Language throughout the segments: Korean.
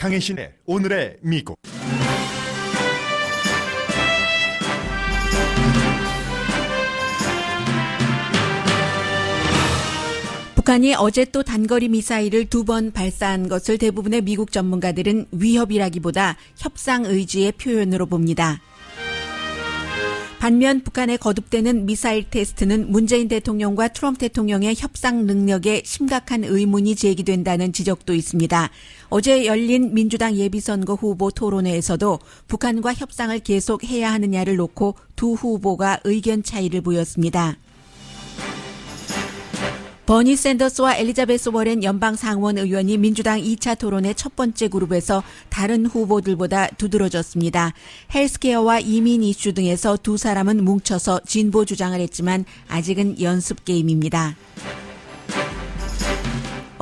강혜신의 오늘의 미국. 북한이 어제 또 단거리 미사일을 2번 발사한 것을 대부분의 미국 전문가들은 위협이라기보다 협상 의지의 표현으로 봅니다. 반면 북한의 거듭되는 미사일 테스트는 문재인 대통령과 트럼프 대통령의 협상 능력에 심각한 의문이 제기된다는 지적도 있습니다. 어제 열린 민주당 예비선거 후보 토론회에서도 북한과 협상을 계속해야 하느냐를 놓고 두 후보가 의견 차이를 보였습니다. 버니 샌더스와 엘리자베스 워렌 연방 상원 의원이 민주당 2차 토론의 첫 번째 그룹에서 다른 후보들보다 두드러졌습니다. 헬스케어와 이민 이슈 등에서 두 사람은 뭉쳐서 진보 주장을 했지만 아직은 연습 게임입니다.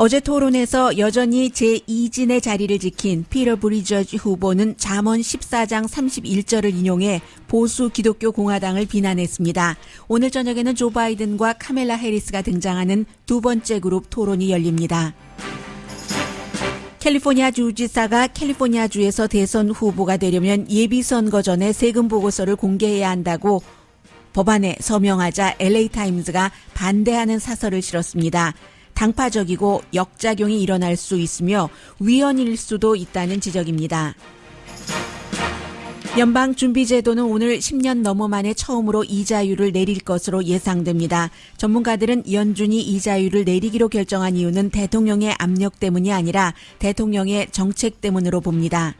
어제 토론에서 여전히 제2진의 자리를 지킨 피터 브리저지 후보는 잠언 14장 31절을 인용해 보수 기독교 공화당을 비난했습니다. 오늘 저녁에는 조 바이든과 카멜라 해리스가 등장하는 두 번째 그룹 토론이 열립니다. 캘리포니아 주지사가 캘리포니아주에서 대선 후보가 되려면 예비선거 전에 세금 보고서를 공개해야 한다고 법안에 서명하자 LA타임즈가 반대하는 사설을 실었습니다. 당파적이고 역작용이 일어날 수 있으며 위헌일 수도 있다는 지적입니다. 연방준비제도는 오늘 10년 넘어 만에 처음으로 이자율을 내릴 것으로 예상됩니다. 전문가들은 연준이 이자율을 내리기로 결정한 이유는 대통령의 압력 때문이 아니라 대통령의 정책 때문으로 봅니다.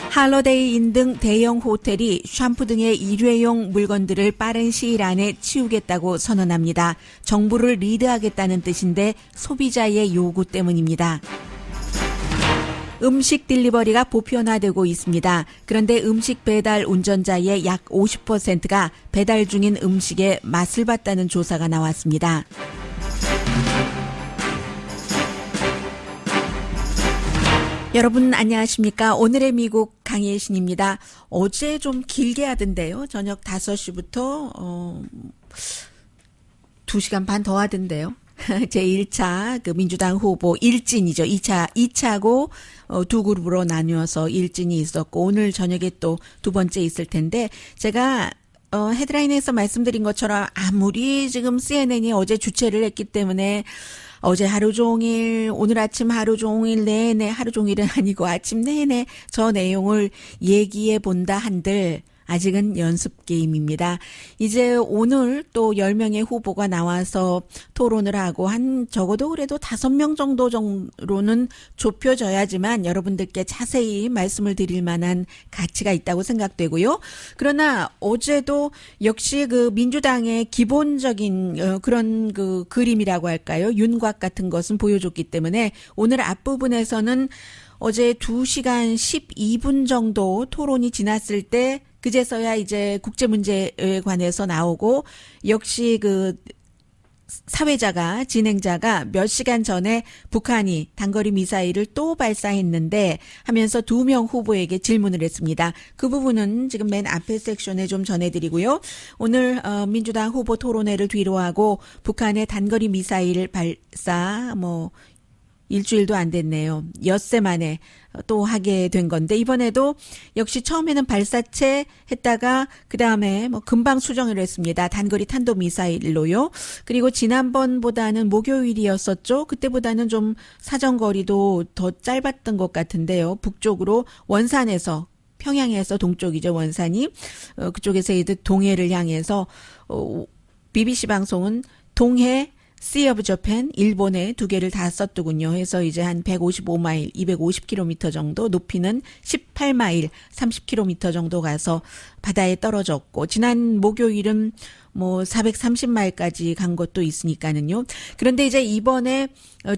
할러데이인 등 대형 호텔이 샴푸 등의 일회용 물건들을 빠른 시일 안에 치우겠다고 선언합니다. 정부를 리드하겠다는 뜻인데 소비자의 요구 때문입니다. 음식 딜리버리가 보편화되고 있습니다. 그런데 음식 배달 운전자의 약 50%가 배달 중인 음식에 맛을 봤다는 조사가 나왔습니다. 여러분 안녕하십니까? 오늘의 미국 강혜신입니다. 어제 좀 길게 하던데요. 저녁 5시부터 2시간 반 더 하던데요. 제1차 그 민주당 후보 일진이죠. 2차고 두 그룹으로 나누어서 일진이 있었고 오늘 저녁에 또 두 번째 있을 텐데 제가 헤드라인에서 말씀드린 것처럼 아무리 지금 CNN이 어제 주최를 했기 때문에 어제 하루 종일, 오늘 아침 하루 종일 내내, 하루 종일은 아니고 아침 내내 저 내용을 얘기해 본다 한들 아직은 연습 게임입니다. 이제 오늘 또 10명의 후보가 나와서 토론을 하고 적어도 그래도 5명 정도로는 좁혀져야지만 여러분들께 자세히 말씀을 드릴 만한 가치가 있다고 생각되고요. 그러나 어제도 역시 그 민주당의 기본적인 그런 그 그림이라고 할까요? 윤곽 같은 것은 보여줬기 때문에 오늘 앞부분에서는 어제 2시간 12분 정도 토론이 지났을 때 그제서야 이제 국제 문제에 관해서 나오고 역시 그 진행자가 몇 시간 전에 북한이 단거리 미사일을 또 발사했는데 하면서 2명 후보에게 질문을 했습니다. 그 부분은 지금 맨 앞에 섹션에 좀 전해드리고요. 오늘 민주당 후보 토론회를 뒤로 하고 북한의 단거리 미사일 발사 일주일도 안 됐네요. 엿새 만에 또 하게 된 건데 이번에도 역시 처음에는 발사체 했다가 그다음에 금방 수정을 했습니다. 단거리 탄도미사일로요. 그리고 지난번보다는 목요일이었었죠. 그때보다는 좀 사정거리도 더 짧았던 것 같은데요. 북쪽으로 원산에서 평양에서 동쪽이죠. 원산이 그쪽에서 이제 동해를 향해서 BBC 방송은 동해 Sea of Japan, 일본에 두 개를 다 썼더군요. 해서 이제 한 155마일, 250km 정도, 높이는 18마일, 30km 정도 가서 바다에 떨어졌고, 지난 목요일은 430마일까지 간 것도 있으니까는요. 그런데 이제 이번에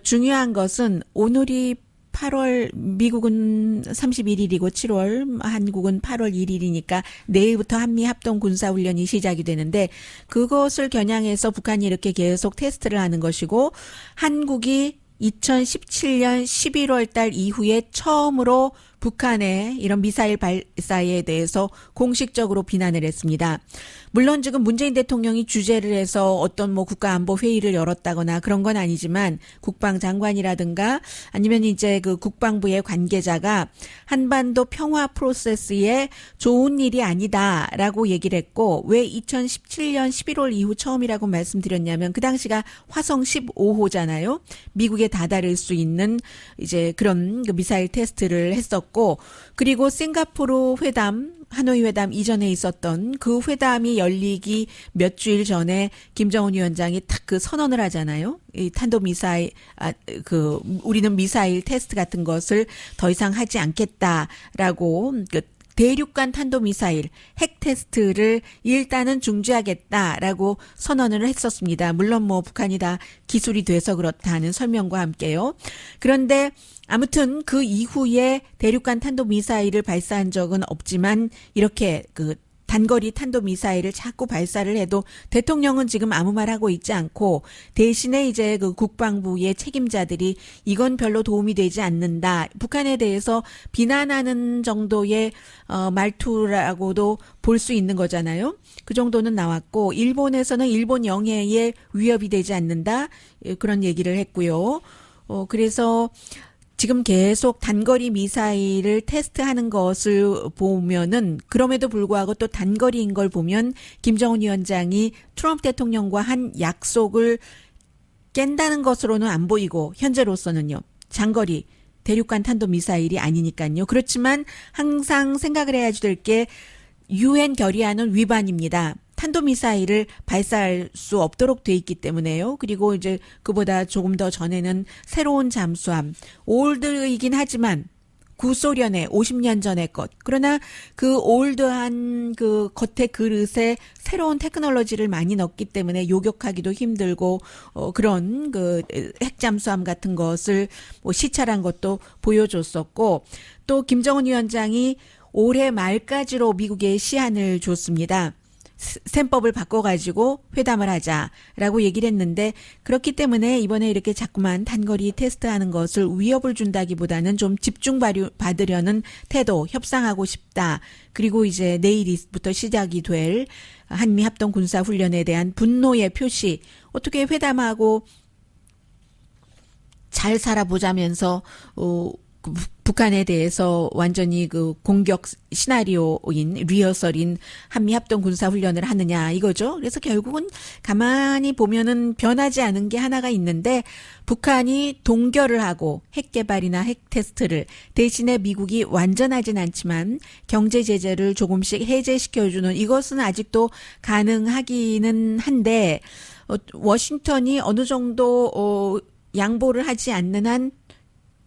중요한 것은 오늘이 8월, 미국은 31일이고 7월, 한국은 8월 1일이니까 내일부터 한미합동군사훈련이 시작이 되는데 그것을 겨냥해서 북한이 이렇게 계속 테스트를 하는 것이고 한국이 2017년 11월 달 이후에 처음으로 북한의 이런 미사일 발사에 대해서 공식적으로 비난을 했습니다. 물론 지금 문재인 대통령이 주재를 해서 어떤 뭐 국가안보회의를 열었다거나 그런 건 아니지만 국방장관이라든가 아니면 이제 그 국방부의 관계자가 한반도 평화 프로세스에 좋은 일이 아니다라고 얘기를 했고, 왜 2017년 11월 이후 처음이라고 말씀드렸냐면 그 당시가 화성 15호잖아요. 미국에 다다를 수 있는 이제 그런 그 미사일 테스트를 했었고, 그리고 싱가포르 회담, 하노이 회담 이전에 있었던 그 회담이 열리기 몇 주일 전에 김정은 위원장이 딱 그 선언을 하잖아요. 이 탄도미사일, 우리는 미사일 테스트 같은 것을 더 이상 하지 않겠다라고 그 대륙간 탄도미사일 핵 테스트를 일단은 중지하겠다라고 선언을 했었습니다. 물론 뭐 북한이 다 기술이 돼서 그렇다는 설명과 함께요. 그런데 아무튼 그 이후에 대륙간 탄도미사일을 발사한 적은 없지만 이렇게 그 단거리 탄도미사일을 자꾸 발사를 해도 대통령은 지금 아무 말 하고 있지 않고, 대신에 이제 그 국방부의 책임자들이 이건 별로 도움이 되지 않는다, 북한에 대해서 비난하는 정도의 말투라고도 볼 수 있는 거잖아요. 그 정도는 나왔고, 일본에서는 일본 영해에 위협이 되지 않는다, 그런 얘기를 했고요. 그래서 지금 계속 단거리 미사일을 테스트하는 것을 보면은, 그럼에도 불구하고 또 단거리인 걸 보면 김정은 위원장이 트럼프 대통령과 한 약속을 깬다는 것으로는 안 보이고, 현재로서는요. 장거리 대륙간 탄도미사일이 아니니까요. 그렇지만 항상 생각을 해야지 될 게 유엔 결의안은 위반입니다. 탄도미사일을 발사할 수 없도록 돼 있기 때문에요. 그리고 이제 그보다 조금 더 전에는 새로운 잠수함, 올드이긴 하지만 구소련의 50년 전의 것. 그러나 그 올드한 그 겉에 그릇에 새로운 테크놀로지를 많이 넣기 때문에 요격하기도 힘들고, 그런 그 핵잠수함 같은 것을 뭐 시찰한 것도 보여줬었고, 또 김정은 위원장이 올해 말까지로 미국에 시한을 줬습니다. 셈법을 바꿔가지고 회담을 하자라고 얘기를 했는데, 그렇기 때문에 이번에 이렇게 자꾸만 단거리 테스트하는 것을 위협을 준다기보다는 좀 집중받으려는 태도, 협상하고 싶다. 그리고 이제 내일부터 시작이 될 한미 합동 군사 훈련에 대한 분노의 표시, 어떻게 회담하고 잘 살아보자면서 북한에 대해서 완전히 그 공격 시나리오인 리허설인 한미 합동 군사 훈련을 하느냐 이거죠. 그래서 결국은 가만히 보면은 변하지 않은 게 하나가 있는데, 북한이 동결을 하고 핵 개발이나 핵 테스트를, 대신에 미국이 완전하진 않지만 경제 제재를 조금씩 해제시켜주는, 이것은 아직도 가능하기는 한데, 워싱턴이 어느 정도 양보를 하지 않는 한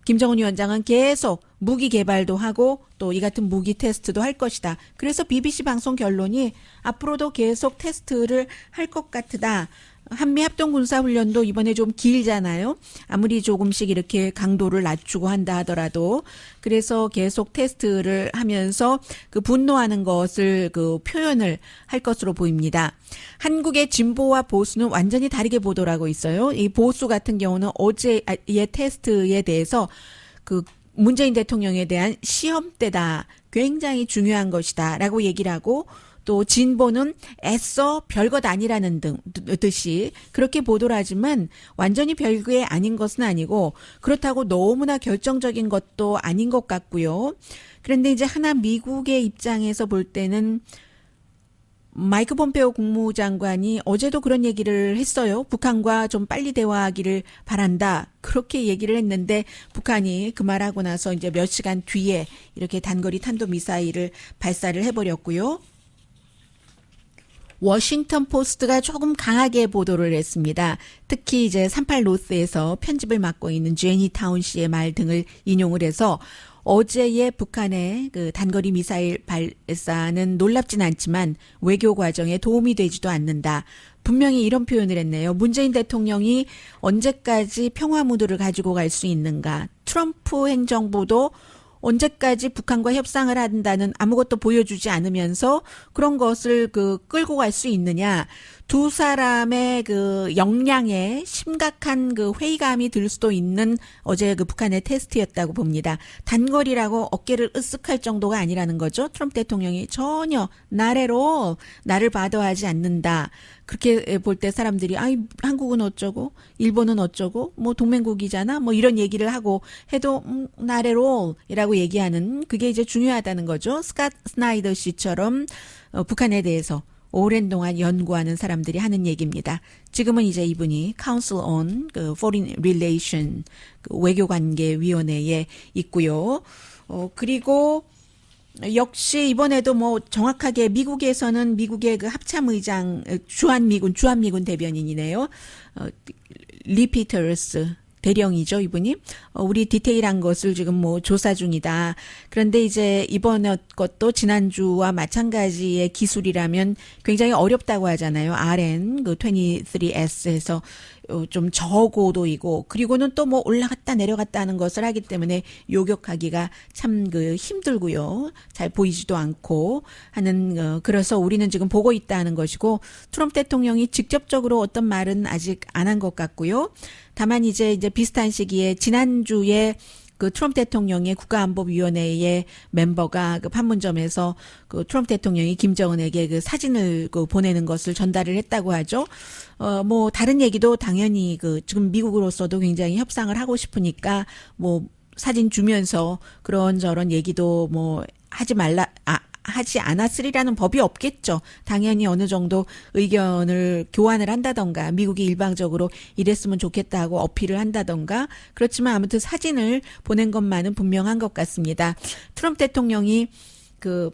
김정은 위원장은 계속 무기 개발도 하고 또 이 같은 무기 테스트도 할 것이다. 그래서 BBC 방송 결론이 앞으로도 계속 테스트를 할 것 같다. 한미 합동 군사 훈련도 이번에 좀 길잖아요. 아무리 조금씩 이렇게 강도를 낮추고 한다 하더라도. 그래서 계속 테스트를 하면서 그 분노하는 것을 그 표현을 할 것으로 보입니다. 한국의 진보와 보수는 완전히 다르게 보도를 하고 있어요. 이 보수 같은 경우는 어제의 테스트에 대해서 그 문재인 대통령에 대한 시험 때다, 굉장히 중요한 것이다 라고 얘기를 하고, 또 진보는 애써 별것 아니라는 듯이 그렇게 보도를 하지만 완전히 별게 아닌 것은 아니고, 그렇다고 너무나 결정적인 것도 아닌 것 같고요. 그런데 이제 하나 미국의 입장에서 볼 때는 마이크 폼페오 국무장관이 어제도 그런 얘기를 했어요. 북한과 좀 빨리 대화하기를 바란다. 그렇게 얘기를 했는데, 북한이 그 말하고 나서 이제 몇 시간 뒤에 이렇게 단거리 탄도미사일을 발사를 해버렸고요. 워싱턴 포스트가 조금 강하게 보도를 했습니다. 특히 이제 38 노스에서 편집을 맡고 있는 제니 타운 씨의 말 등을 인용을 해서, 어제의 북한의 그 단거리 미사일 발사는 놀랍진 않지만 외교 과정에 도움이 되지도 않는다. 분명히 이런 표현을 했네요. 문재인 대통령이 언제까지 평화 무드를 가지고 갈 수 있는가. 트럼프 행정부도 언제까지 북한과 협상을 한다는 아무것도 보여주지 않으면서 그런 것을 그 끌고 갈 수 있느냐. 두 사람의 그 역량에 심각한 그 회의감이 들 수도 있는 어제 그 북한의 테스트였다고 봅니다. 단거리라고 어깨를 으쓱할 정도가 아니라는 거죠. 트럼프 대통령이 전혀 나래로 나를 받아하지 않는다. 그렇게 볼 때 사람들이 아이 한국은 어쩌고 일본은 어쩌고 뭐 동맹국이잖아 뭐 이런 얘기를 하고 해도 나래로라고 얘기하는 그게 이제 중요하다는 거죠. 스캇 스나이더 씨처럼 북한에 대해서 오랜 동안 연구하는 사람들이 하는 얘기입니다. 지금은 이제 이분이 Council on 그 Foreign Relation 그 외교관계위원회에 있고요. 그리고 역시 이번에도 뭐 정확하게 미국에서는 미국의 그 합참의장 주한미군 대변인이네요. 리 피터스 대령이죠, 이분이. 우리 디테일한 것을 지금 뭐 조사 중이다. 그런데 이제 이번 것도 지난주와 마찬가지의 기술이라면 굉장히 어렵다고 하잖아요. RN, 그 23S에서 좀 저고도이고, 그리고는 또 뭐 올라갔다 내려갔다 하는 것을 하기 때문에 요격하기가 참 그 힘들고요. 잘 보이지도 않고 하는, 그래서 우리는 지금 보고 있다는 것이고, 트럼프 대통령이 직접적으로 어떤 말은 아직 안 한 것 같고요. 다만 이제 비슷한 시기에 지난주에 그 트럼프 대통령의 국가안보위원회의 멤버가 그 판문점에서 그 트럼프 대통령이 김정은에게 그 사진을 그 보내는 것을 전달을 했다고 하죠. 뭐 다른 얘기도 당연히 그 지금 미국으로서도 굉장히 협상을 하고 싶으니까 뭐 사진 주면서 그런저런 얘기도 뭐 하지 않았으리라는 법이 없겠죠. 당연히 어느 정도 의견을 교환을 한다던가 미국이 일방적으로 이랬으면 좋겠다 하고 어필을 한다던가 그렇지만 아무튼 사진을 보낸 것만은 분명한 것 같습니다. 트럼프 대통령이 그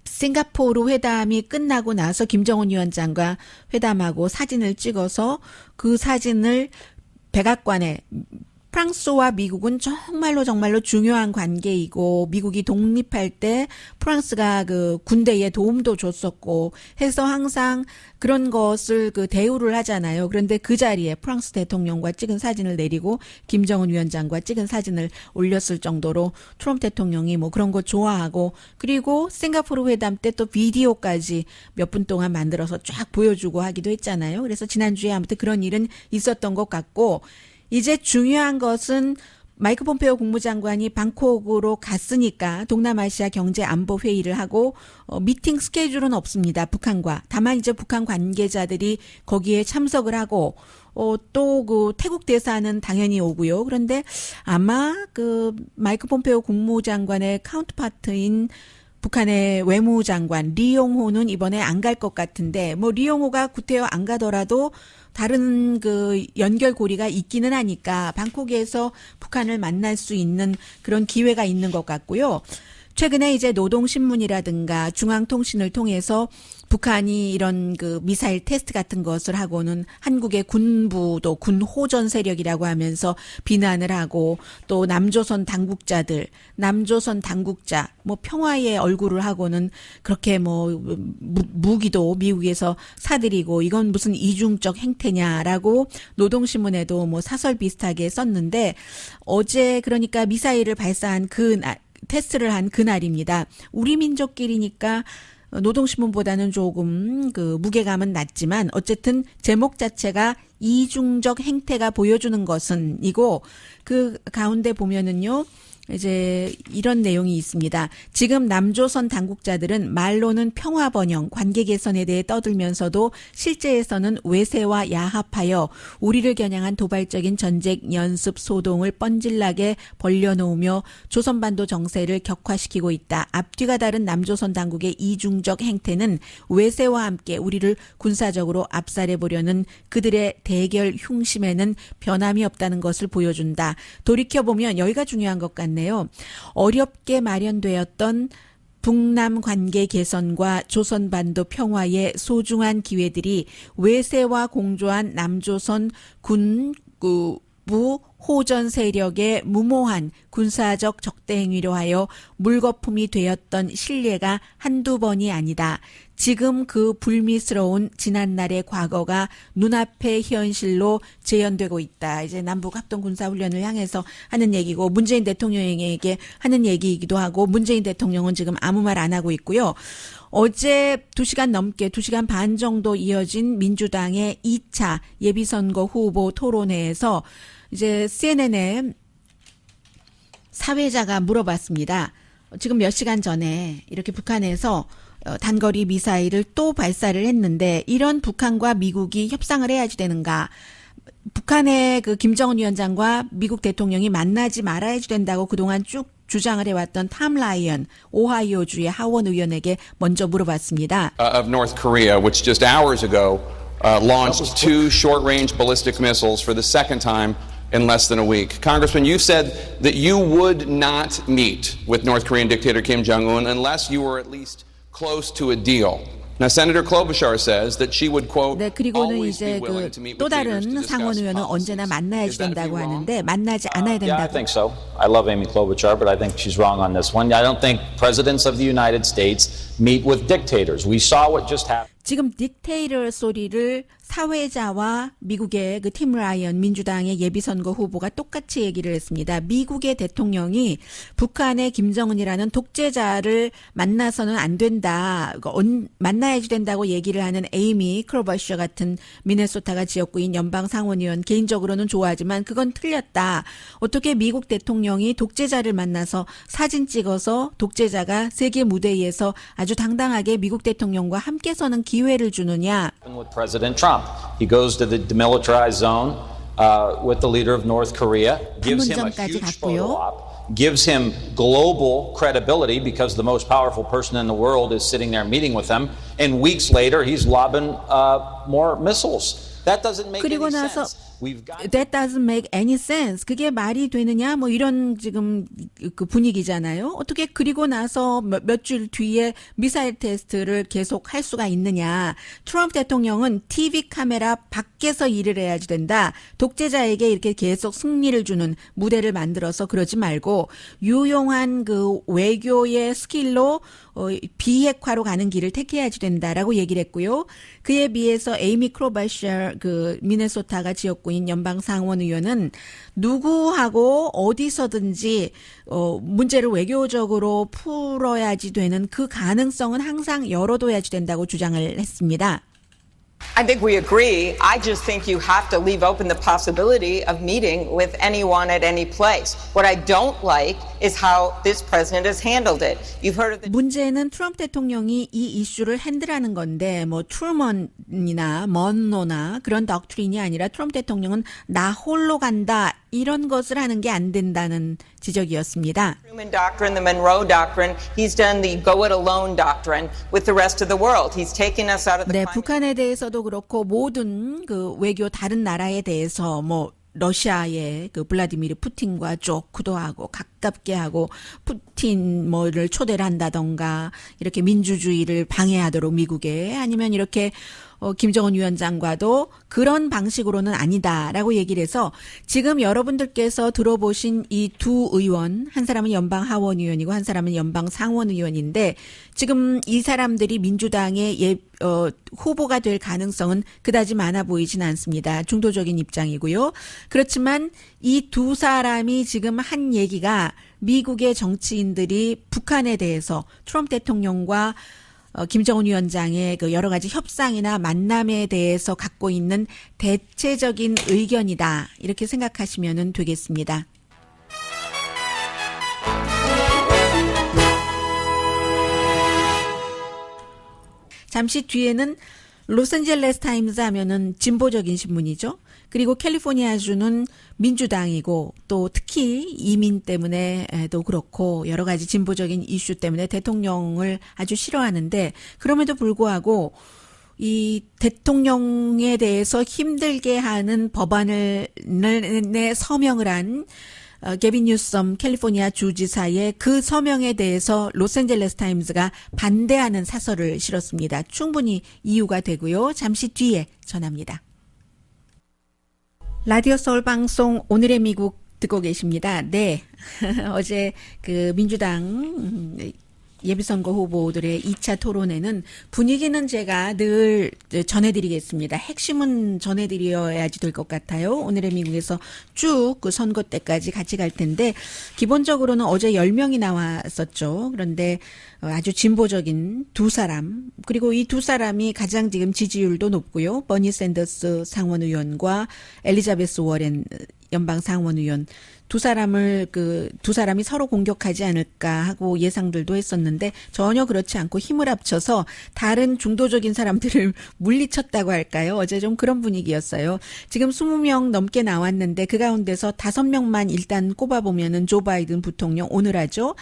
싱가포르 회담이 끝나고 나서 김정은 위원장과 회담하고 사진을 찍어서 그 사진을 백악관에 프랑스와 미국은 정말로 중요한 관계이고 미국이 독립할 때 프랑스가 그 군대에 도움도 줬었고 해서 항상 그런 것을 그 대우를 하잖아요. 그런데 그 자리에 프랑스 대통령과 찍은 사진을 내리고 김정은 위원장과 찍은 사진을 올렸을 정도로 트럼프 대통령이 뭐 그런 거 좋아하고 그리고 싱가포르 회담 때 또 비디오까지 몇 분 동안 만들어서 쫙 보여주고 하기도 했잖아요. 그래서 지난주에 아무튼 그런 일은 있었던 것 같고 이제 중요한 것은 마이크 폼페오 국무장관이 방콕으로 갔으니까 동남아시아 경제안보회의를 하고 미팅 스케줄은 없습니다. 북한과. 다만 이제 북한 관계자들이 거기에 참석을 하고 또 그 태국 대사는 당연히 오고요. 그런데 아마 그 마이크 폼페오 국무장관의 카운트파트인 북한의 외무장관 리용호는 이번에 안 갈 것 같은데 뭐 리용호가 구태여 안 가더라도 다른 그 연결고리가 있기는 하니까 방콕에서 북한을 만날 수 있는 그런 기회가 있는 것 같고요. 최근에 이제 노동신문이라든가 중앙통신을 통해서 북한이 이런 그 미사일 테스트 같은 것을 하고는 한국의 군부도 군호전 세력이라고 하면서 비난을 하고 또 남조선 당국자 뭐 평화의 얼굴을 하고는 그렇게 뭐 무기도 미국에서 사들이고 이건 무슨 이중적 행태냐라고 노동신문에도 뭐 사설 비슷하게 썼는데 어제 그러니까 미사일을 발사한 테스트를 한 그날입니다. 우리 민족끼리니까 노동신문보다는 조금 그 무게감은 낮지만 어쨌든 제목 자체가 이중적 행태가 보여주는 것은 이고 그 가운데 보면은요. 이제 이런 내용이 있습니다. 지금 남조선 당국자들은 말로는 평화 번영, 관계 개선에 대해 떠들면서도 실제에서는 외세와 야합하여 우리를 겨냥한 도발적인 전쟁 연습 소동을 뻔질나게 벌려놓으며 조선반도 정세를 격화시키고 있다. 앞뒤가 다른 남조선 당국의 이중적 행태는 외세와 함께 우리를 군사적으로 압살해보려는 그들의 대결 흉심에는 변함이 없다는 것을 보여준다. 돌이켜보면 여기가 중요한 것 같네요. 어렵게 마련되었던 북남 관계 개선과 조선반도 평화의 소중한 기회들이 외세와 공조한 남조선 군부 호전 세력의 무모한 군사적 적대 행위로 하여 물거품이 되었던 신뢰가 한두 번이 아니다. 지금 그 불미스러운 지난날의 과거가 눈앞의 현실로 재현되고 있다. 이제 남북 합동 군사훈련을 향해서 하는 얘기고 문재인 대통령에게 하는 얘기이기도 하고 문재인 대통령은 지금 아무 말 안 하고 있고요. 어제 2시간 넘게 2시간 반 정도 이어진 민주당의 2차 예비선거 후보 토론회에서 이제 CNN에 사회자가 물어봤습니다. 지금 몇 시간 전에 이렇게 북한에서 단거리 미사일을 또 발사를 했는데 이런 북한과 미국이 협상을 해야지 되는가? 북한의 그 김정은 위원장과 미국 대통령이 만나지 말아야지 된다고 그동안 쭉 주장을 해왔던 탐 라이언 오하이오주의 하원 의원에게 먼저 물어봤습니다. Of North Korea, which just hours ago launched 2 short-range ballistic missiles for the second time in less than a week. Congressman, you said that you would not meet with North Korean dictator Kim Jong-un unless you were at least close to a deal. Now, Senator Klobuchar says that she would, quote, 네, 그리고는 always be 이제 willing 그 to meet 또 with leaders to 다른 상원 discuss 의원은 policies. 언제나 만나야지 Is that a 된다고 view wrong? 하는데 만나지 않아야 Yeah, I 된다고. think so. I love Amy Klobuchar, but I think she's wrong on this one. I don't think presidents of the United States meet with dictators. We saw what just happened. 지금 딕테이터 소리를 사회자와 미국의 그 팀 라이언 민주당의 예비선거 후보가 똑같이 얘기를 했습니다. 미국의 대통령이 북한의 김정은이라는 독재자를 만나서는 안 된다. 만나야지 된다고 얘기를 하는 에이미 클로버셔 같은 미네소타가 지역구인 연방 상원의원 개인적으로는 좋아하지만 그건 틀렸다. 어떻게 미국 대통령이 독재자를 만나서 사진 찍어서 독재자가 세계 무대에서 아주 당당하게 미국 대통령과 함께 서는 기회를 주느냐. With President Trump, he goes to the demilitarized zone with the leader of North Korea, gives him a 판문점까지 huge 갔고요. photo op, gives him global credibility because the most powerful person in the world is sitting there meeting with him, and weeks later he's lobbing more missiles. That doesn't make 그리고 any 나서 sense. We've got That doesn't make any sense. 그게 말이 되느냐? 뭐 이런 지금 그 분위기잖아요. 어떻게 그리고 나서 몇 줄 뒤에 미사일 테스트를 계속 할 수가 있느냐? 트럼프 대통령은 TV 카메라 밖에서 일을 해야지 된다. 독재자에게 이렇게 계속 승리를 주는 무대를 만들어서 그러지 말고 유용한 그 외교의 스킬로 비핵화로 가는 길을 택해야지 된다라고 얘기를 했고요. 그에 비해서 에이미 클로버셔 그 미네소타가 지역구인 연방 상원 의원은 누구하고 어디서든지 문제를 외교적으로 풀어야지 되는 그 가능성은 항상 열어둬야지 된다고 주장을 했습니다. I think we agree. I just think you have to leave open the possibility of meeting with anyone at any place. What I don't like is how this president has handled it. You've heard of the 문제는 트럼프 대통령이 이 이슈를 핸들하는 건데 뭐 트루먼이나 먼노나 그런 덕트린이 아니라 트럼프 대통령은 나 홀로 간다 이런 것을 하는 게 안 된다는 지적이었습니다. Truman Doctrine, the Monroe Doctrine. He's done the go it alone doctrine with the rest of the world. He's taken us out of the 네, climate. 북한에 대해서도 그렇고 모든 그 외교 다른 나라에 대해서 뭐 러시아의 그 블라디미르 푸틴과 조크도 하고 가깝게 하고 푸틴 뭐를 초대를 한다던가 이렇게 민주주의를 방해하도록 미국에 아니면 이렇게 김정은 위원장과도 그런 방식으로는 아니다라고 얘기를 해서 지금 여러분들께서 들어보신 이 두 의원, 한 사람은 연방 하원 의원이고 한 사람은 연방 상원 의원인데 지금 이 사람들이 민주당의 후보가 될 가능성은 그다지 많아 보이진 않습니다. 중도적인 입장이고요. 그렇지만 이 두 사람이 지금 한 얘기가 미국의 정치인들이 북한에 대해서 트럼프 대통령과 김정은 위원장의 그 여러 가지 협상이나 만남에 대해서 갖고 있는 대체적인 의견이다. 이렇게 생각하시면 되겠습니다. 잠시 뒤에는 로스앤젤레스 타임즈 하면은 진보적인 신문이죠. 그리고 캘리포니아주는 민주당이고 또 특히 이민 때문에도 그렇고 여러 가지 진보적인 이슈 때문에 대통령을 아주 싫어하는데 그럼에도 불구하고 이 대통령에 대해서 힘들게 하는 법안을 서명을 한 게빈 뉴섬 캘리포니아 주지사의 그 서명에 대해서 로스앤젤레스 타임즈가 반대하는 사설을 실었습니다. 충분히 이유가 되고요. 잠시 뒤에 전합니다. 라디오 서울 방송 오늘의 미국 듣고 계십니다. 네. 어제 그 민주당 예비선거 후보들의 2차 토론회는 분위기는 제가 늘 전해드리겠습니다. 핵심은 전해드려야지 될 것 같아요. 오늘의 미국에서 쭉 그 선거 때까지 같이 갈 텐데 기본적으로는 어제 10명이 나왔었죠. 그런데 아주 진보적인 두 사람, 그리고 이 두 사람이 가장 지금 지지율도 높고요. 버니 샌더스 상원의원과 엘리자베스 워렌 연방 상원의원 두 사람이 서로 공격하지 않을까 하고 예상들도 했었는데 전혀 그렇지 않고 힘을 합쳐서 다른 중도적인 사람들을 물리쳤다고 할까요? 어제 좀 그런 분위기였어요. 지금 20명 넘게 나왔는데 그 가운데서 5명만 일단 꼽아보면은 조 바이든 부통령 오늘 하죠.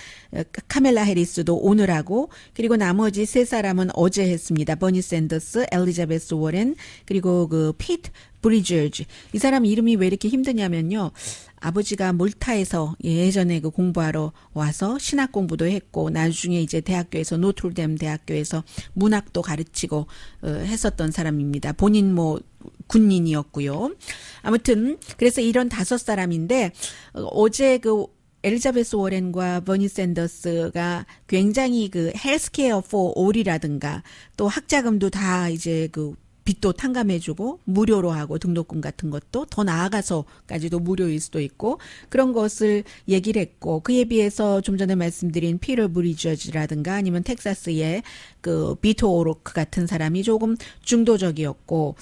카멜라 해리스도 오늘 하고 그리고 나머지 세 사람은 어제 했습니다. 버니 샌더스, 엘리자베스 워렌 그리고 그 피트 브리저즈. 이 사람 이름이 왜 이렇게 힘드냐면요. 아버지가 몰타에서 예전에 그 공부하러 와서 신학 공부도 했고 나중에 이제 대학교에서 노트르담 대학교에서 문학도 가르치고 했었던 사람입니다. 본인 뭐 군인이었고요. 아무튼 그래서 이런 5사람인데 어제 그 엘리자베스 워렌과 버니 샌더스가 굉장히 그 헬스케어 포 올이라든가 또 학자금도 다 이제 그 빚도 탕감해주고 무료로 하고 등록금 같은 것도 더 나아가서까지도 무료일 수도 있고 그런 것을 얘기를 했고 그에 비해서 좀 전에 말씀드린 피터 브리저즈라든가 아니면 텍사스의 그 비토 오로크 같은 사람이 조금 중도적이었고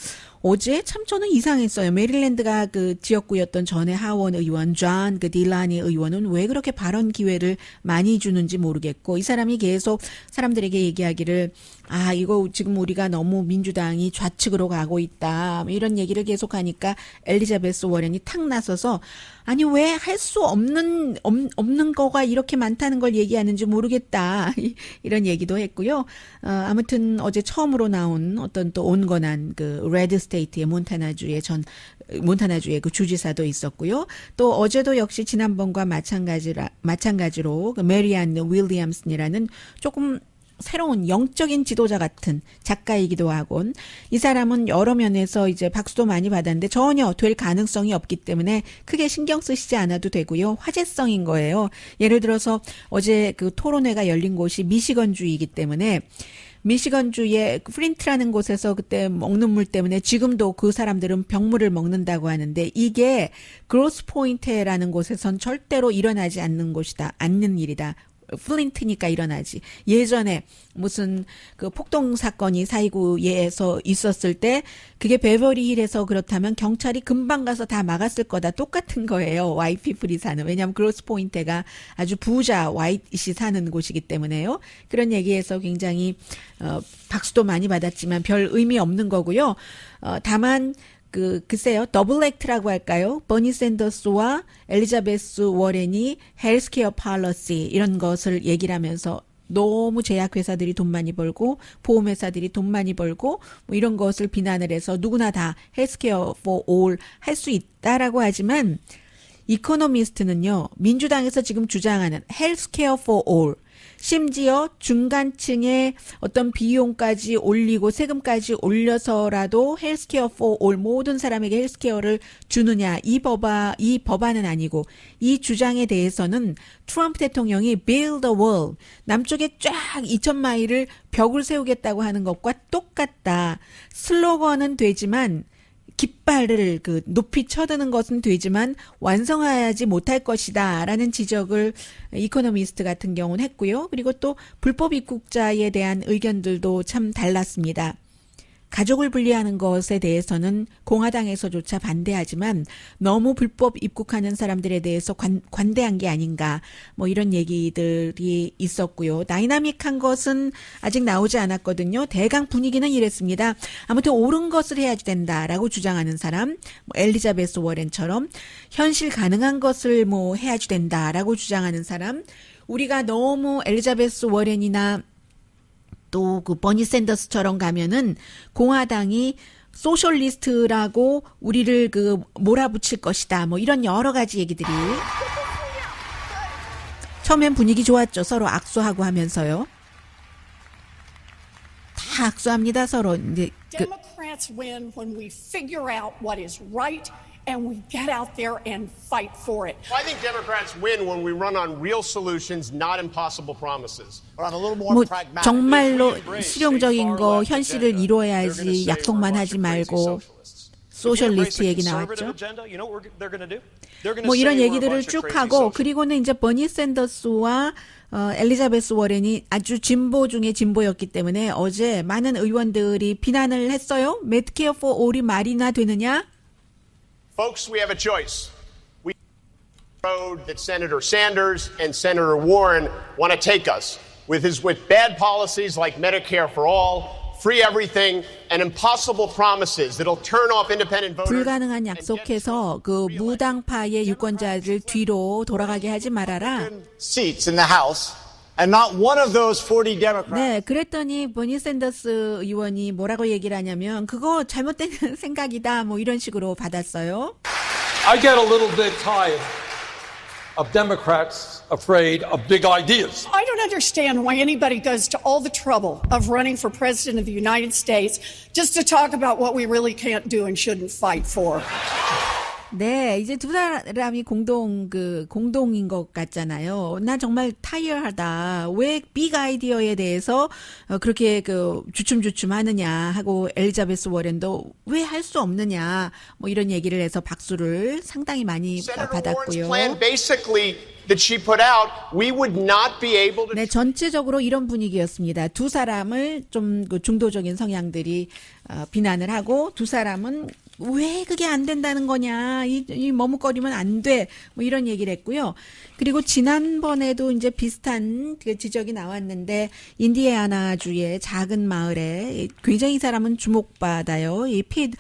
어제 참 저는 이상했어요. 메릴랜드가 그 지역구였던 전에 하원 의원 존 그 딜라니 의원은 왜 그렇게 발언 기회를 많이 주는지 모르겠고 이 사람이 계속 사람들에게 얘기하기를 이거 지금 우리가 너무 민주당이 좌측으로 가고 있다 이런 얘기를 계속하니까 엘리자베스 워렌이 탁 나서서 아니 왜 할 수 없는 거가 이렇게 많다는 걸 얘기하는지 모르겠다 이런 얘기도 했고요. 아무튼 어제 처음으로 나온 어떤 또 온건한 그 레드 스테이트의 몬타나주의 그 주지사도 있었고요. 또 어제도 역시 지난번과 마찬가지로 그 메리안 윌리엄슨이라는 조금 새로운 영적인 지도자 같은 작가이기도 하고 이 사람은 여러 면에서 이제 박수도 많이 받았는데 전혀 될 가능성이 없기 때문에 크게 신경 쓰시지 않아도 되고요. 화제성인 거예요. 예를 들어서 어제 그 토론회가 열린 곳이 미시건주이기 때문에 미시건주의 플린트라는 곳에서 그때 먹는 물 때문에 지금도 그 사람들은 병물을 먹는다고 하는데 이게 그로스 포인트라는 곳에선 절대로 일어나지 않는 일이다. 플린트니까 일어나지. 예전에 무슨 그 폭동 사건이 사이구에서 있었을 때 그게 베버리힐에서 그렇다면 경찰이 금방 가서 다 막았을 거다. 똑같은 거예요. 화이트 피플이 사는. 왜냐하면 그로스 포인트가 아주 부자 화이트이 사는 곳이기 때문에요. 그런 얘기에서 굉장히 박수도 많이 받았지만 별 의미 없는 거고요. 다만 글쎄요, 더블 액트라고 할까요? 버니 샌더스와 엘리자베스 워렌이 헬스케어 팔러시 이런 것을 얘기를 하면서 너무 제약회사들이 돈 많이 벌고 보험회사들이 돈 많이 벌고 뭐 이런 것을 비난을 해서 누구나 다 헬스케어 for all 할 수 있다라고 하지만 이코노미스트는요. 민주당에서 지금 주장하는 헬스케어 for all 심지어 중간층의 어떤 비용까지 올리고 세금까지 올려서라도 헬스케어 for all 모든 사람에게 헬스케어를 주느냐 이 법안은 아니고 이 주장에 대해서는 트럼프 대통령이 build a wall 남쪽에 쫙 2,000마일을 벽을 세우겠다고 하는 것과 똑같다. 슬로건은 되지만 깃발을 높이 쳐드는 것은 되지만 완성하지 못할 것이다 라는 지적을 이코노미스트 같은 경우는 했고요. 그리고 또 불법 입국자에 대한 의견들도 참 달랐습니다. 가족을 분리하는 것에 대해서는 공화당에서조차 반대하지만 너무 불법 입국하는 사람들에 대해서 관대한 게 아닌가 뭐 이런 얘기들이 있었고요. 다이나믹한 것은 아직 나오지 않았거든요. 대강 분위기는 이랬습니다. 아무튼 옳은 것을 해야지 된다라고 주장하는 사람 뭐 엘리자베스 워렌처럼 현실 가능한 것을 뭐 해야지 된다라고 주장하는 사람 우리가 너무 엘리자베스 워렌이나 또 그 버니 샌더스처럼 가면은 공화당이 소셜리스트라고 우리를 몰아붙일 것이다. 뭐 이런 여러 가지 얘기들이 처음엔 분위기 좋았죠. 서로 악수하고 하면서요. 다 악수합니다. 서로 이제 Democrats win when we figure out what is right and we get out there and fight for it. I think Democrats win when we run on real solutions, not impossible promises. 뭐 정말로 실용적인 거 현실을 이루어야지 약속만 하지 말고 소셜리스트 얘기 나왔죠. 뭐 이런 얘기들을 쭉 하고 그리고는 이제 버니 샌더스와 엘리자베스 워렌이 아주 진보 중에 진보였기 때문에 어제 많은 의원들이 비난을 했어요. 메디케어 포 올이 말이나 되느냐? Folks, we have a choice. We road that Senator Sanders and Senator Warren want to take us with bad policies like Medicare for all, free everything, and impossible promises that'll turn off independent voters. 불가능한 약속해서 그 무당파의 유권자들 뒤로 돌아가게 하지 말아라. Seats in the House, and not one of those 40 Democrats. 네, 그랬더니 버니 샌더스 의원이 뭐라고 얘기를 하냐면 그거 잘못된 생각이다 뭐 이런 식으로 받았어요. I get a little bit tired of Democrats afraid of big ideas. I don't understand why anybody goes to all the trouble of running for president of the United States just to talk about what we really can't do and shouldn't fight for. 네, 이제 두 사람이 공동인 것 같잖아요. 나 정말 타이어하다. 왜 빅 아이디어에 대해서 그렇게 주춤주춤 하느냐 하고 엘리자베스 워렌도 왜 할 수 없느냐 뭐 이런 얘기를 해서 박수를 상당히 많이 받았고요. 네, 전체적으로 이런 분위기였습니다. 두 사람을 좀 중도적인 성향들이 비난을 하고 두 사람은 왜 그게 안 된다는 거냐, 이 머뭇거리면 안 돼, 뭐 이런 얘기를 했고요. 그리고 지난번에도 이제 비슷한 그 지적이 나왔는데, 인디애나주의 작은 마을에 굉장히 이 사람은 주목받아요. 이 핏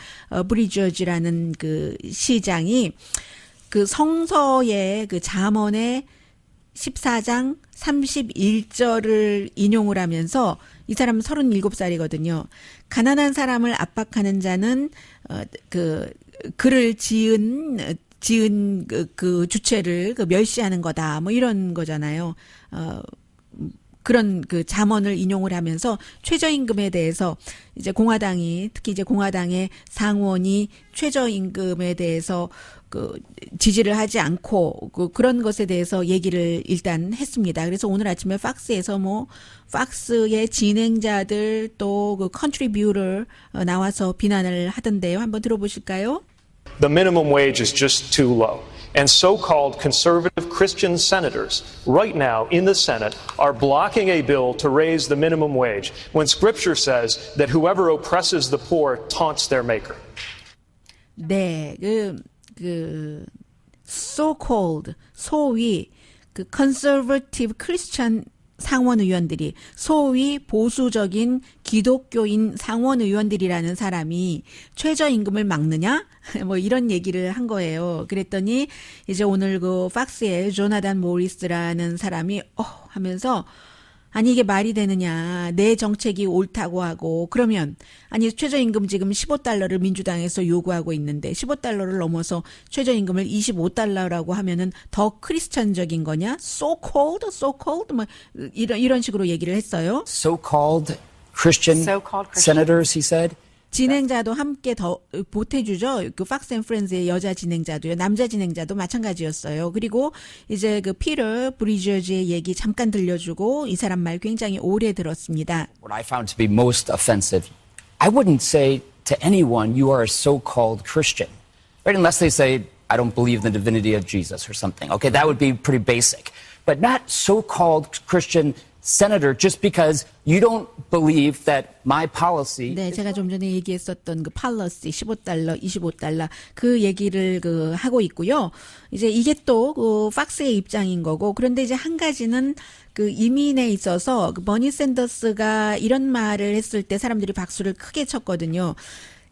브리저지라는 그 시장이 그 성서의 그 잠언의 14장 31절을 인용을 하면서 이 사람은 37살이거든요. 가난한 사람을 압박하는 자는 그를 지은 그 주체를 멸시하는 거다. 뭐 이런 거잖아요. 그런 그 잠언을 인용을 하면서 최저임금에 대해서 이제 특히 이제 공화당의 상원이 최저임금에 대해서 지지를 하지 않고 그런 것에 대해서 얘기를 일단 했습니다. 그래서 오늘 아침에 팍스에서 팍스의 진행자들 또 컨트리뷰를 나와서 비난을 하던데요. 한번 들어보실까요? The minimum wage is just too low. And so-called conservative Christian senators right now in the Senate are blocking a bill to raise the minimum wage when Scripture says that whoever oppresses the poor taunts their maker. 네, so-called, 소위 conservative Christian 상원 의원들이 소위 보수적인 기독교인 상원 의원들이라는 사람이 최저임금을 막느냐? 뭐 이런 얘기를 한 거예요. 그랬더니 이제 오늘 팍스의 조나단 모리스라는 사람이 하면서 아니 이게 말이 되느냐. 내 정책이 옳다고 하고 그러면 아니 최저임금 지금 $15를 민주당에서 요구하고 있는데 $15를 넘어서 최저임금을 $25라고 하면은 더 크리스천적인 거냐? So-called 뭐 이런 식으로 얘기를 했어요. So-called Christian senators, he said. 진행자도 함께 더 보태주죠. 팍스 앤 프렌즈의 여자 진행자도요. 남자 진행자도 마찬가지였어요. 그리고 이제 피터 브리저지의 얘기 잠깐 들려주고 이 사람 말 굉장히 오래 들었습니다. What I found to be most offensive, I wouldn't say to anyone you are a so-called Christian, right? Unless they say I don't believe in the divinity of Jesus or something. Okay, that would be pretty basic. But not so-called Christian senator just because you don't believe that my policy. 네, 제가 좀 전에 얘기했었던 policy $15, $25 그 얘기를 하고 있고요. 이제 이게 또 팍스의 입장인 거고 그런데 이제 한 가지는 이민에 있어서 버니 샌더스가 이런 말을 했을 때 사람들이 박수를 크게 쳤거든요.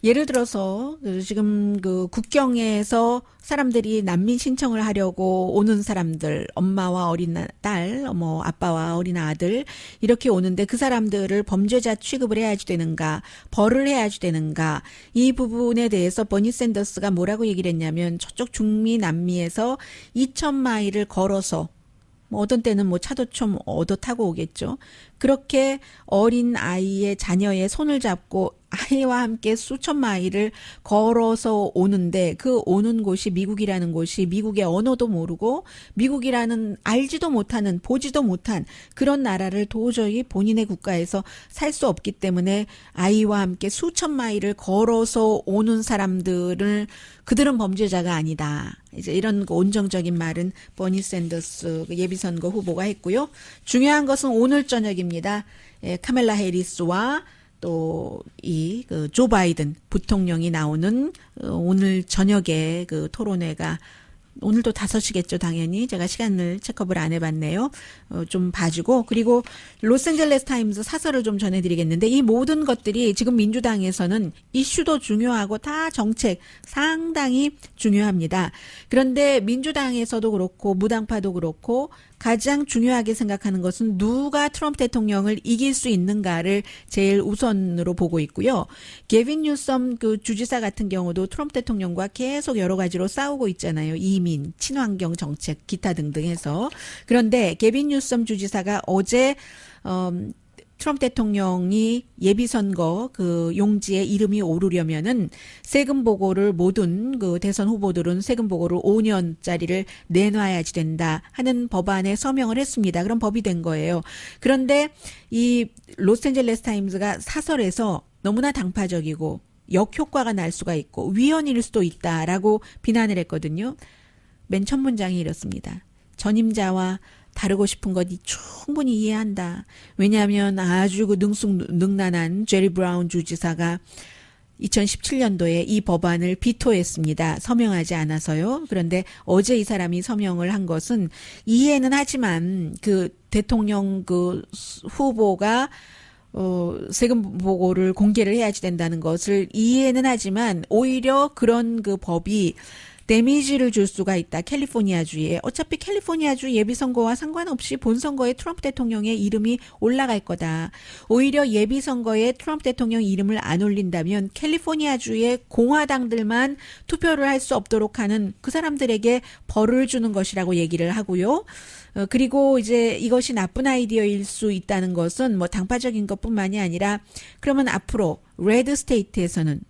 예를 들어서 지금 국경에서 사람들이 난민 신청을 하려고 오는 사람들, 엄마와 어린 딸, 아빠와 어린 아들 이렇게 오는데 그 사람들을 범죄자 취급을 해야지 되는가, 벌을 해야지 되는가 이 부분에 대해서 버니 샌더스가 뭐라고 얘기를 했냐면 저쪽 중미 남미에서 2,000마일을 걸어서 어떤 때는 차도 좀 얻어 타고 오겠죠. 그렇게 어린 아이의 자녀의 손을 잡고 아이와 함께 수천 마일을 걸어서 오는데 그 오는 곳이 미국이라는 곳이 미국의 언어도 모르고 미국이라는 알지도 못하는 보지도 못한 그런 나라를 도저히 본인의 국가에서 살 수 없기 때문에 아이와 함께 수천 마일을 걸어서 오는 사람들을 그들은 범죄자가 아니다. 이제 이런 온정적인 말은 버니 샌더스 예비선거 후보가 했고요. 중요한 것은 오늘 저녁입니다. 카멜라 해리스와 또 이 조 바이든 부통령이 나오는 오늘 저녁에 그 토론회가 오늘도 5시겠죠, 당연히. 제가 시간을 체크업을 안 해봤네요. 좀 봐주고. 그리고 로스앤젤레스 타임즈 사설을 좀 전해드리겠는데 이 모든 것들이 지금 민주당에서는 이슈도 중요하고 다 정책 상당히 중요합니다. 그런데 민주당에서도 그렇고 무당파도 그렇고 가장 중요하게 생각하는 것은 누가 트럼프 대통령을 이길 수 있는가를 제일 우선으로 보고 있고요. 게빈 뉴섬 그 주지사 같은 경우도 트럼프 대통령과 계속 여러 가지로 싸우고 있잖아요. 이민, 친환경 정책, 기타 등등 해서. 그런데 게빈 뉴섬 주지사가 어제 트럼프 대통령이 예비선거 그 용지에 이름이 오르려면은 세금 보고를 모든 그 대선 후보들은 세금 보고를 5년짜리를 내놔야지 된다 하는 법안에 서명을 했습니다. 그럼 법이 된 거예요. 그런데 이 로스앤젤레스 타임즈가 사설에서 너무나 당파적이고 역효과가 날 수가 있고 위헌일 수도 있다라고 비난을 했거든요. 맨 첫 문장이 이렇습니다. 전임자와 다르고 싶은 것 충분히 이해한다. 왜냐하면 아주 그 능숙능란한 제리 브라운 주지사가 2017년도에 이 법안을 비토했습니다. 서명하지 않아서요. 그런데 어제 이 사람이 서명을 한 것은 이해는 하지만 그 대통령 그 후보가 세금 보고를 공개를 해야지 된다는 것을 이해는 하지만 오히려 그런 그 법이 데미지를 줄 수가 있다. 캘리포니아주에. 어차피 캘리포니아주 예비선거와 상관없이 본선거에 트럼프 대통령의 이름이 올라갈 거다. 오히려 예비선거에 트럼프 대통령 이름을 안 올린다면 캘리포니아주의 공화당들만 투표를 할 수 없도록 하는 그 사람들에게 벌을 주는 것이라고 얘기를 하고요. 그리고 이제 이것이 나쁜 아이디어일 수 있다는 것은 뭐 당파적인 것뿐만이 아니라 그러면 앞으로 레드 스테이트에서는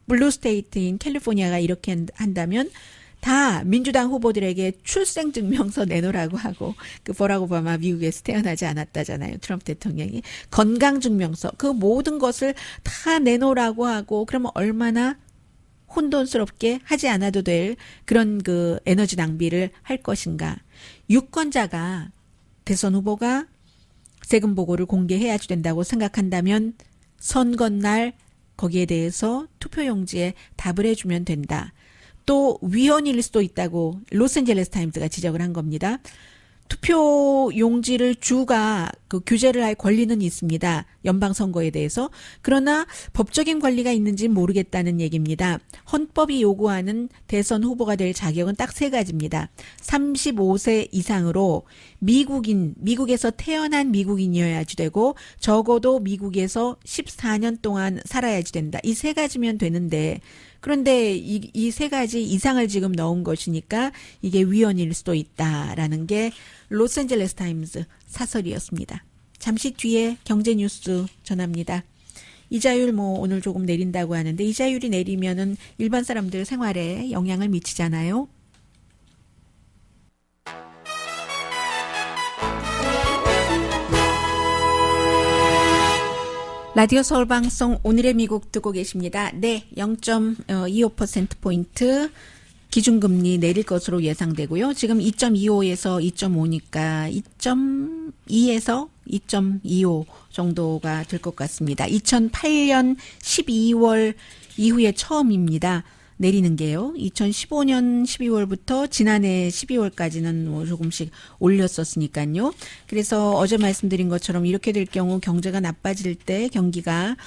블루 스테이트인 캘리포니아가 이렇게 한다면 다 민주당 후보들에게 출생증명서 내놓으라고 하고 그 버락 오바마 미국에서 태어나지 않았다잖아요. 트럼프 대통령이. 건강증명서 그 모든 것을 다 내놓으라고 하고 그러면 얼마나 혼돈스럽게 하지 않아도 될 그런 그 에너지 낭비를 할 것인가. 유권자가 대선 후보가 세금 보고를 공개해야지 된다고 생각한다면 선거날 거기에 대해서 투표용지에 답을 해주면 된다. 또 위헌일 수도 있다고 로스앤젤레스 타임즈가 지적을 한 겁니다. 투표용지를 주가 그 규제를 할 권리는 있습니다. 연방선거에 대해서. 그러나 법적인 권리가 있는지는 모르겠다는 얘기입니다. 헌법이 요구하는 대선 후보가 될 자격은 딱 3가지입니다. 35세 이상으로 미국에서 태어난 미국인이어야지 되고 적어도 미국에서 14년 동안 살아야지 된다. 이 3가지면 되는데 그런데 이 3가지 이상을 지금 넣은 것이니까 이게 위헌일 수도 있다라는 게 로스앤젤레스 타임즈 사설이었습니다. 잠시 뒤에 경제 뉴스 전합니다. 이자율 뭐 오늘 조금 내린다고 하는데 이자율이 내리면은 일반 사람들 생활에 영향을 미치잖아요. 라디오 서울 방송 오늘의 미국 듣고 계십니다. 네, 0.25%포인트 기준금리 내릴 것으로 예상되고요. 지금 2.25에서 2.5니까 2.2에서 2.25 정도가 될 것 같습니다. 2008년 12월 이후에 처음입니다. 내리는 게요. 2015년 12월부터 지난해 12월까지는 뭐 조금씩 올렸었으니까요. 그래서 어제 말씀드린 것처럼 이렇게 될 경우 경제가 나빠질 때 경기가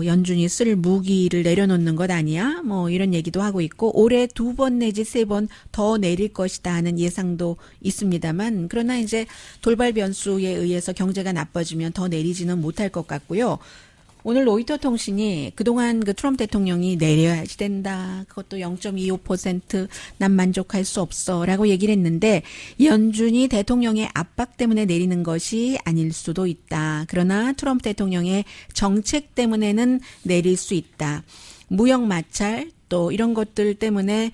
연준이 쓸 무기를 내려놓는 것 아니야? 뭐 이런 얘기도 하고 있고 올해 2번 내지 3번 더 내릴 것이다 하는 예상도 있습니다만 그러나 이제 돌발 변수에 의해서 경제가 나빠지면 더 내리지는 못할 것 같고요. 오늘 로이터 통신이 그동안 그 트럼프 대통령이 내려야지 된다. 그것도 0.25% 난 만족할 수 없어라고 얘기를 했는데 연준이 대통령의 압박 때문에 내리는 것이 아닐 수도 있다. 그러나 트럼프 대통령의 정책 때문에는 내릴 수 있다. 무역 마찰 또 이런 것들 때문에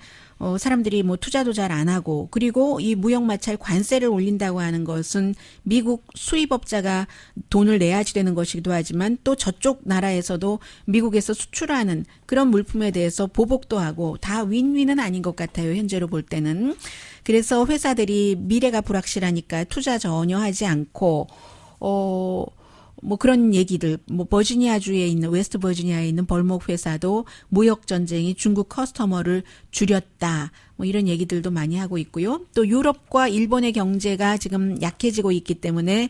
사람들이 뭐 투자도 잘 안 하고 그리고 이 무역 마찰 관세를 올린다고 하는 것은 미국 수입업자가 돈을 내야지 되는 것이기도 하지만 또 저쪽 나라에서도 미국에서 수출하는 그런 물품에 대해서 보복도 하고 다 윈윈은 아닌 것 같아요. 현재로 볼 때는. 그래서 회사들이 미래가 불확실하니까 투자 전혀 하지 않고 뭐 그런 얘기들, 뭐 버지니아주에 있는 웨스트 버지니아에 있는 벌목 회사도 무역 전쟁이 중국 커스터머를 줄였다. 뭐 이런 얘기들도 많이 하고 있고요. 또 유럽과 일본의 경제가 지금 약해지고 있기 때문에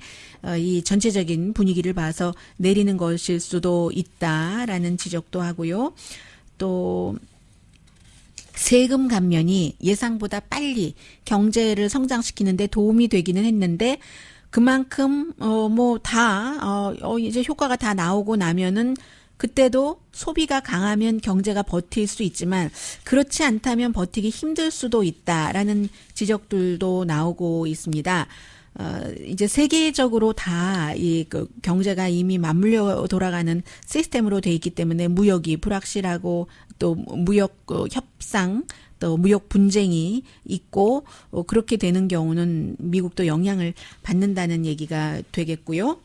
이 전체적인 분위기를 봐서 내리는 것일 수도 있다라는 지적도 하고요. 또 세금 감면이 예상보다 빨리 경제를 성장시키는데 도움이 되기는 했는데 그만큼 이제 효과가 다 나오고 나면은 그때도 소비가 강하면 경제가 버틸 수 있지만 그렇지 않다면 버티기 힘들 수도 있다라는 지적들도 나오고 있습니다. 이제 세계적으로 다 그 경제가 이미 맞물려 돌아가는 시스템으로 돼 있기 때문에 무역이 불확실하고 또 무역 협상 또 무역 분쟁이 있고 그렇게 되는 경우는 미국도 영향을 받는다는 얘기가 되겠고요.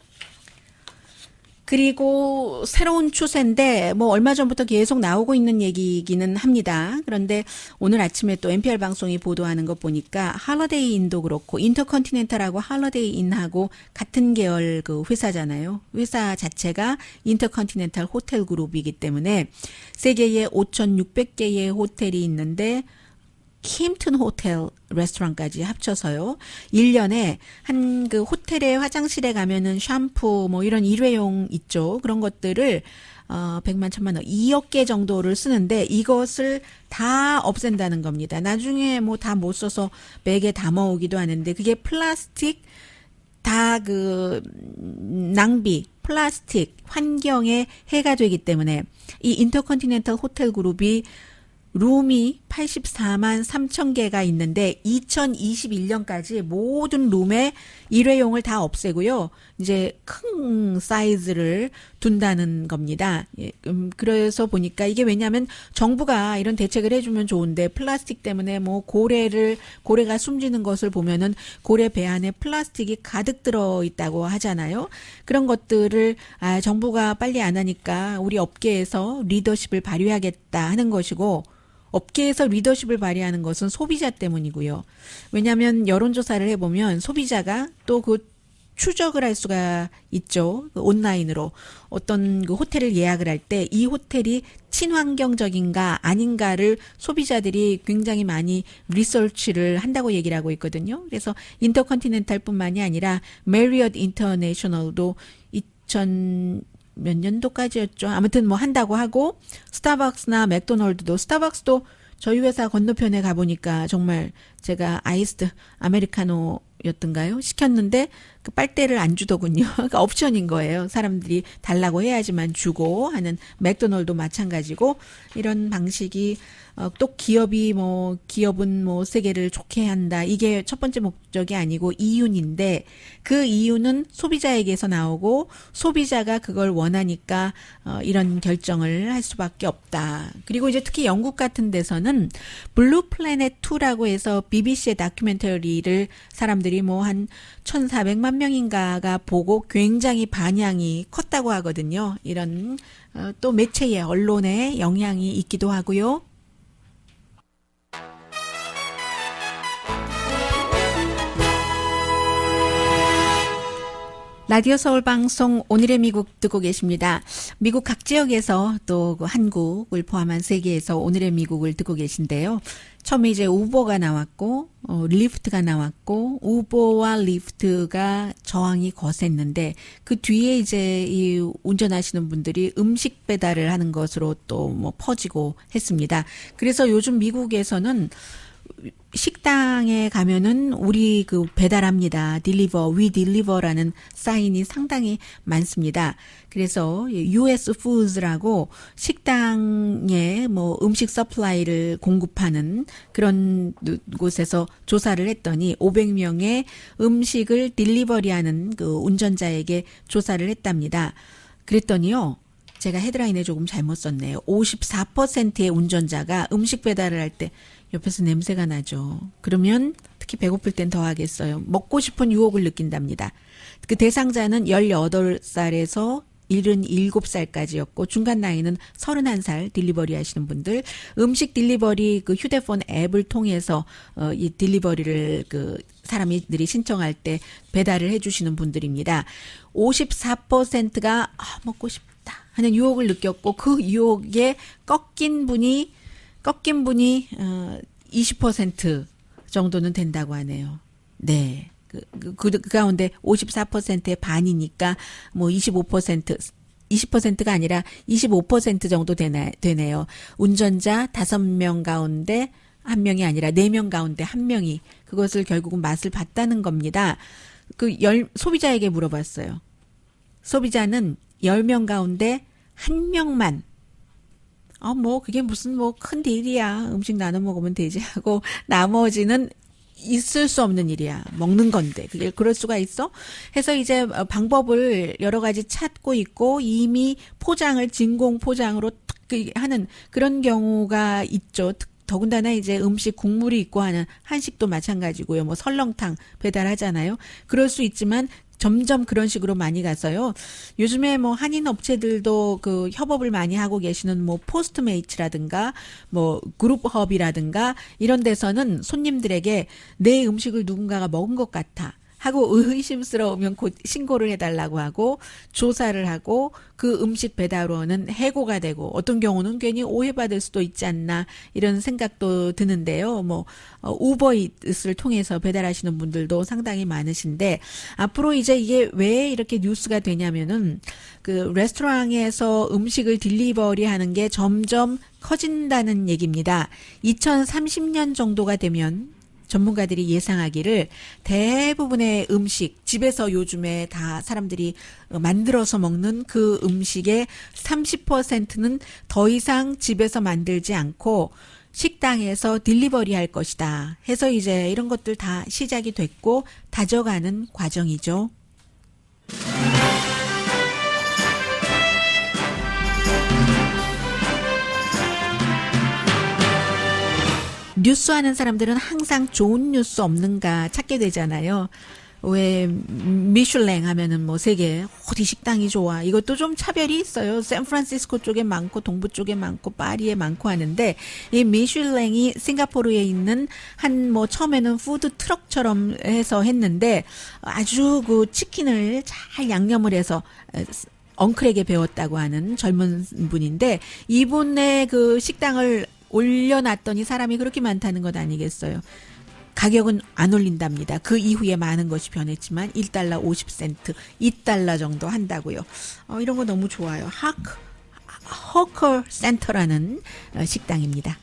그리고 새로운 추세인데 뭐 얼마 전부터 계속 나오고 있는 얘기이기는 합니다. 그런데 오늘 아침에 또 NPR 방송이 보도하는 거 보니까 할러데이 인도 그렇고 인터컨티넨탈하고 할러데이 인하고 같은 계열 그 회사잖아요. 회사 자체가 인터컨티넨탈 호텔 그룹이기 때문에 세계에 5,600개의 호텔이 있는데 킴튼 호텔 레스토랑까지 합쳐서요. 1년에 한 그 호텔의 화장실에 가면은 샴푸 뭐 이런 일회용 있죠. 그런 것들을 100만 1000만 원 2억 개 정도를 쓰는데 이것을 다 없앤다는 겁니다. 나중에 뭐 다 못 써서 백에 담아오기도 하는데 그게 플라스틱 다 그 낭비 플라스틱 환경에 해가 되기 때문에 이 인터컨티넨탈 호텔 그룹이 룸이 84만 3천 개가 있는데 2021년까지 모든 룸에 일회용을 다 없애고요. 이제 큰 사이즈를 둔다는 겁니다. 그래서 보니까 이게 왜냐하면 정부가 이런 대책을 해주면 좋은데 플라스틱 때문에 뭐 고래가 숨지는 것을 보면은 고래 배 안에 플라스틱이 가득 들어 있다고 하잖아요. 그런 것들을 정부가 빨리 안 하니까 우리 업계에서 리더십을 발휘하겠다 하는 것이고 업계에서 리더십을 발휘하는 것은 소비자 때문이고요. 왜냐하면 여론조사를 해보면 소비자가 또 그 추적을 할 수가 있죠. 온라인으로 어떤 그 호텔을 예약을 할 때 이 호텔이 친환경적인가 아닌가를 소비자들이 굉장히 많이 리서치를 한다고 얘기를 하고 있거든요. 그래서 인터컨티넨탈뿐만이 아니라 메리엇 인터내셔널도 몇 년도까지였죠. 아무튼 뭐 한다고 하고 스타벅스나 맥도널드도 스타벅스도 저희 회사 건너편에 가보니까 정말 제가 아이스드 아메리카노였던가요? 시켰는데 그 빨대를 안 주더군요. 그러니까 옵션인 거예요. 사람들이 달라고 해야지만 주고 하는 맥도널드도 마찬가지고 이런 방식이 또 기업은 세계를 좋게 한다. 이게 첫 번째 목적이 아니고 이윤인데 그 이유는 소비자에게서 나오고 소비자가 그걸 원하니까 이런 결정을 할 수밖에 없다. 그리고 이제 특히 영국 같은 데서는 블루 플래닛 2라고 해서 BBC의 다큐멘터리를 사람들이 한 1,400만 명인가가 보고 굉장히 반향이 컸다고 하거든요. 이런 또 매체의 언론의 영향이 있기도 하고요. 라디오 서울 방송 오늘의 미국 듣고 계십니다. 미국 각 지역에서 또 한국을 포함한 세계에서 오늘의 미국을 듣고 계신데요. 처음에 이제 우버가 나왔고 리프트가 나왔고 우버와 리프트가 저항이 거셌는데 그 뒤에 이제 이 운전하시는 분들이 음식 배달을 하는 것으로 또 퍼지고 했습니다. 그래서 요즘 미국에서는 식당에 가면은 우리 그 배달합니다. we deliver라는 사인이 상당히 많습니다. 그래서 US Foods라고 식당에 뭐 음식 서플라이를 공급하는 그런 곳에서 조사를 했더니 500명의 음식을 딜리버리하는 그 운전자에게 조사를 했답니다. 그랬더니요. 제가 헤드라인에 조금 잘못 썼네요. 54%의 운전자가 음식 배달을 할 때 옆에서 냄새가 나죠. 그러면 특히 배고플 땐 더 하겠어요. 먹고 싶은 유혹을 느낀답니다. 그 대상자는 18살에서 77살까지였고 중간 나이는 31살 딜리버리 하시는 분들, 음식 딜리버리 그 휴대폰 앱을 통해서 이 딜리버리를 그 사람들이 신청할 때 배달을 해 주시는 분들입니다. 54%가 먹고 싶다 하는 유혹을 느꼈고 그 유혹에 꺾인 분이 20% 정도는 된다고 하네요. 네. 그 가운데 54%의 반이니까 뭐 20%가 아니라 25% 정도 되네요. 운전자 5명 가운데 1명이 아니라 4명 가운데 1명이 그것을 결국은 맛을 봤다는 겁니다. 소비자에게 물어봤어요. 소비자는 10명 가운데 1명만 그게 무슨 큰 일이야. 음식 나눠 먹으면 되지 하고 나머지는 있을 수 없는 일이야. 먹는 건데. 그게 그럴 수가 있어? 해서 이제 방법을 여러 가지 찾고 있고 이미 포장을 진공 포장으로 하는 그런 경우가 있죠. 더군다나 이제 음식 국물이 있고 하는 한식도 마찬가지고요. 뭐 설렁탕 배달하잖아요. 그럴 수 있지만 점점 그런 식으로 많이 가서요. 요즘에 뭐 한인 업체들도 그 협업을 많이 하고 계시는 뭐 포스트메이츠라든가 뭐 그룹허브라든가 이런 데서는 손님들에게 내 음식을 누군가가 먹은 것 같아 하고 의심스러우면 곧 신고를 해달라고 하고 조사를 하고 그 음식 배달원은 해고가 되고 어떤 경우는 괜히 오해받을 수도 있지 않나 이런 생각도 드는데요. 뭐 우버이트를 통해서 배달하시는 분들도 상당히 많으신데 앞으로 이제 이게 왜 이렇게 뉴스가 되냐면은 그 레스토랑에서 음식을 딜리버리 하는 게 점점 커진다는 얘기입니다. 2030년 정도가 되면 전문가들이 예상하기를 대부분의 음식, 집에서 요즘에 다 사람들이 만들어서 먹는 그 음식의 30%는 더 이상 집에서 만들지 않고 식당에서 딜리버리 할 것이다. 해서 이제 이런 것들 다 시작이 됐고 다져가는 과정이죠. 뉴스 하는 사람들은 항상 좋은 뉴스 없는가 찾게 되잖아요. 왜 미슐랭 하면은 뭐 세계 어디 식당이 좋아. 이것도 좀 차별이 있어요. 샌프란시스코 쪽에 많고 동부 쪽에 많고 파리에 많고 하는데 이 미슐랭이 싱가포르에 있는 한 뭐 처음에는 푸드 트럭처럼 해서 했는데 아주 그 치킨을 잘 양념을 해서 엉클에게 배웠다고 하는 젊은 분인데 이분의 그 식당을 올려놨더니 사람이 그렇게 많다는 것 아니겠어요. 가격은 안 올린답니다. 그 이후에 많은 것이 변했지만 1달러 50센트, 2달러 정도 한다고요. 이런 거 너무 좋아요. 허커 센터라는 식당입니다.